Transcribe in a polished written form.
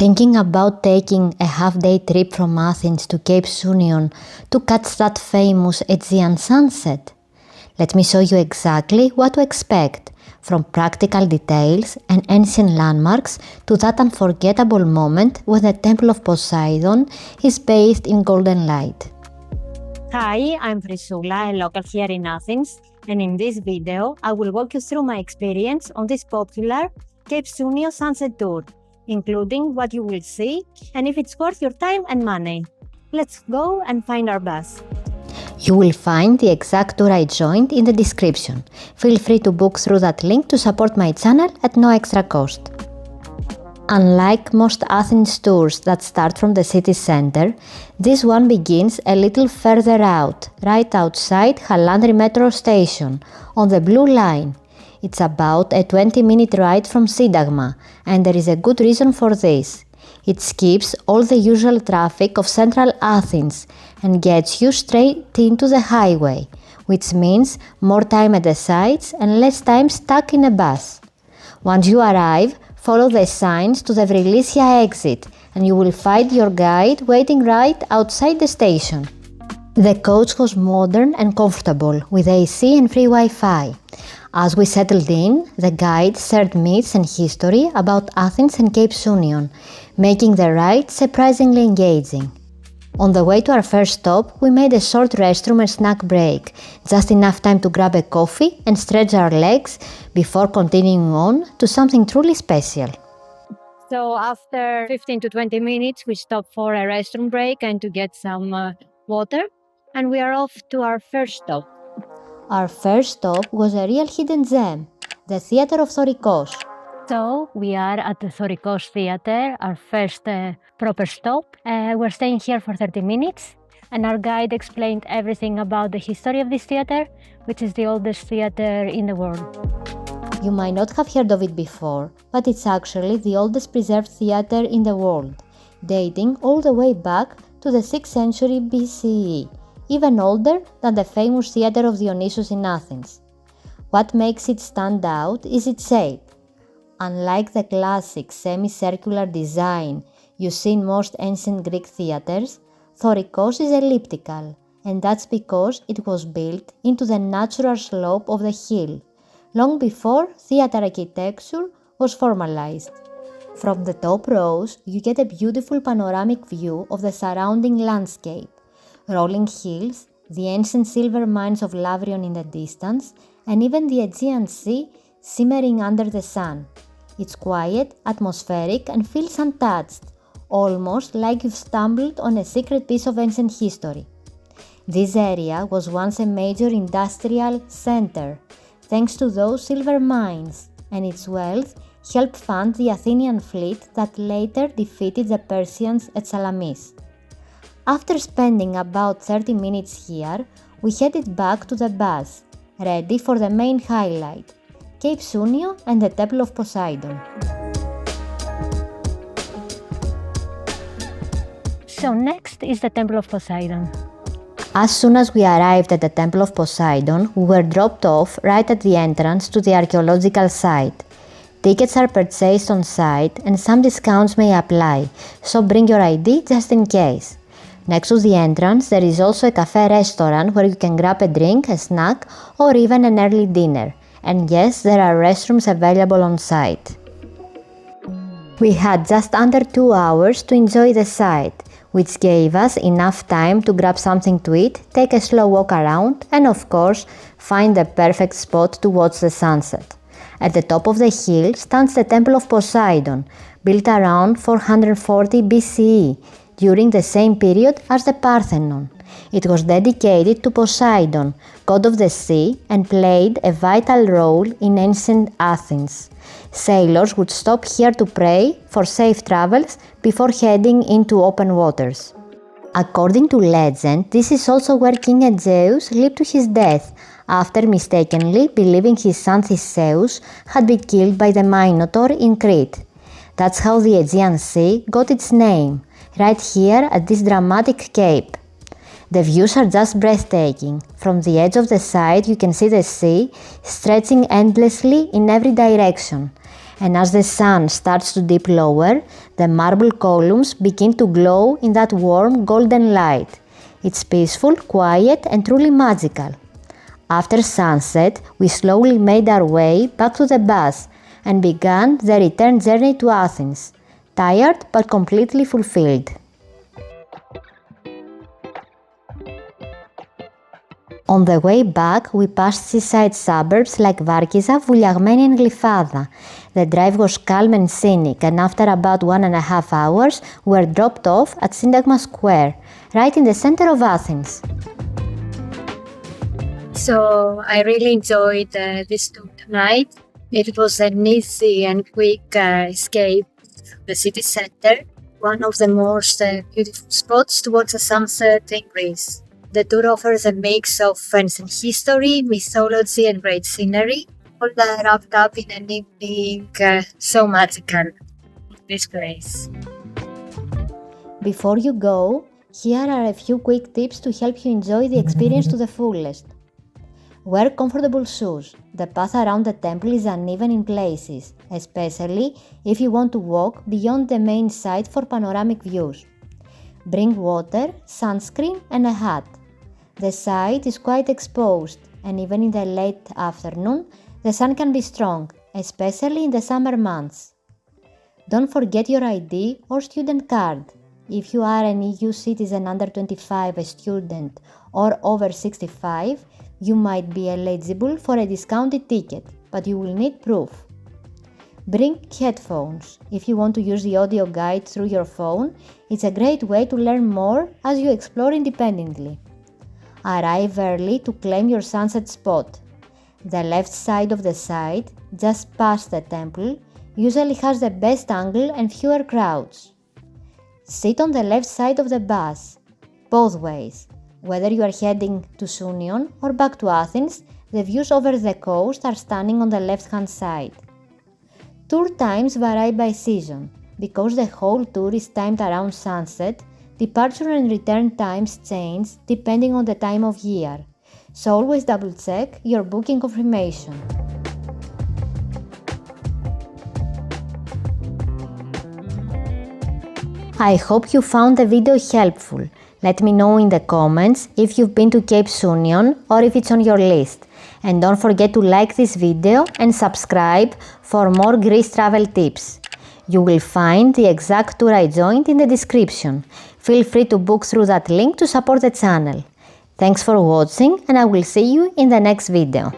Thinking about taking a half-day trip from Athens to Cape Sounion to catch that famous Aegean sunset? Let me show you exactly what to expect, from practical details and ancient landmarks to that unforgettable moment when the Temple of Poseidon is bathed in golden light. Hi, I'm Chrysoula, a local here in Athens, and in this video I will walk you through my experience on this popular Cape Sounion sunset tour, including what you will see and if it's worth your time and money. Let's go and find our bus. You will find the exact tour I joined in the description. Feel free to book through that link to support my channel at no extra cost. Unlike most Athens tours that start from the city center, this one begins a little further out, right outside Halandri metro station, on the Blue Line. It's about a 20-minute ride from Syntagma, and there is a good reason for this. It skips all the usual traffic of central Athens and gets you straight into the highway, which means more time at the sites and less time stuck in a bus. Once you arrive, follow the signs to the Vrilisia exit and you will find your guide waiting right outside the station. The coach was modern and comfortable with AC and free Wi-Fi. As we settled in, the guide shared myths and history about Athens and Cape Sounion, making the ride surprisingly engaging. On the way to our first stop, we made a short restroom and snack break, just enough time to grab a coffee and stretch our legs before continuing on to something truly special. So after 15 to 20 minutes, we stopped for a restroom break and to get some water, and we are off to our first stop. Our first stop was a real hidden gem, the Theatre of Thorikos. So we are at the Thorikos Theatre, our first proper stop. We're staying here for 30 minutes, and our guide explained everything about the history of this theatre, which is the oldest theatre in the world. You might not have heard of it before, but it's actually the oldest preserved theatre in the world, dating all the way back to the 6th century BCE, even older than the famous Theatre of Dionysus in Athens. What makes it stand out is its shape. Unlike the classic semicircular design you see in most ancient Greek theatres, Thorikos is elliptical, and that's because it was built into the natural slope of the hill, long before theatre architecture was formalized. From the top rows, you get a beautiful panoramic view of the surrounding landscape, rolling hills, the ancient silver mines of Lavrion in the distance, and even the Aegean Sea simmering under the sun. It's quiet, atmospheric, and feels untouched, almost like you've stumbled on a secret piece of ancient history. This area was once a major industrial center, thanks to those silver mines, and its wealth helped fund the Athenian fleet that later defeated the Persians at Salamis. After spending about 30 minutes here, we headed back to the bus, ready for the main highlight, Cape Sounion and the Temple of Poseidon. So next is the Temple of Poseidon. As soon as we arrived at the Temple of Poseidon, we were dropped off right at the entrance to the archaeological site. Tickets are purchased on site and some discounts may apply, so bring your ID just in case. Next to the entrance, there is also a cafe restaurant where you can grab a drink, a snack, or even an early dinner. And yes, there are restrooms available on site. We had just under 2 hours to enjoy the site, which gave us enough time to grab something to eat, take a slow walk around, and of course, find the perfect spot to watch the sunset. At the top of the hill stands the Temple of Poseidon, built around 440 BCE, during the same period as the Parthenon. It was dedicated to Poseidon, god of the sea, and played a vital role in ancient Athens. Sailors would stop here to pray for safe travels before heading into open waters. According to legend, this is also where King Aegeus lived to his death, after mistakenly believing his son Theseus had been killed by the Minotaur in Crete. That's how the Aegean Sea got its name, right here at this dramatic cape. The views are just breathtaking. From the edge of the site you can see the sea stretching endlessly in every direction. And as the sun starts to dip lower, The marble columns begin to glow in that warm golden light. It's peaceful, quiet, and truly magical. After sunset, we slowly made our way back to the bus and began the return journey to Athens, tired but completely fulfilled. On the way back, we passed seaside suburbs like Varkiza, Vouliagmeni and Glyfada. The drive was calm and scenic, and after about 1.5 hours, we were dropped off at Syntagma Square, right in the center of Athens. So I really enjoyed this tour tonight. It was an easy and quick escape to the city center, one of the most beautiful spots towards the sunset in Greece. The tour offers a mix of ancient history, mythology, and great scenery, all wrapped up in an evening so magical. This place. Before you go, here are a few quick tips to help you enjoy the experience to the fullest. Wear comfortable shoes. The path around the temple is uneven in places, especially if you want to walk beyond the main site for panoramic views. Bring water, sunscreen, and a hat. The site is quite exposed, and even in the late afternoon, the sun can be strong, especially in the summer months. Don't forget your ID or student card. If you are an EU citizen under 25, a student, or over 65, you might be eligible for a discounted ticket, but you will need proof. Bring headphones. If you want to use the audio guide through your phone, it's a great way to learn more as you explore independently. Arrive early to claim your sunset spot. The left side of the site, just past the temple, usually has the best angle and fewer crowds. Sit on the left side of the bus, both ways. Whether you are heading to Sounion or back to Athens, the views over the coast are stunning on the left-hand side. Tour times vary by season. Because the whole tour is timed around sunset, departure and return times change depending on the time of year, so always double-check your booking confirmation. I hope you found the video helpful. Let me know in the comments if you've been to Cape Sounion or if it's on your list. And don't forget to like this video and subscribe for more Greece travel tips. You will find the exact tour I joined in the description. Feel free to book through that link to support the channel. Thanks for watching, and I will see you in the next video.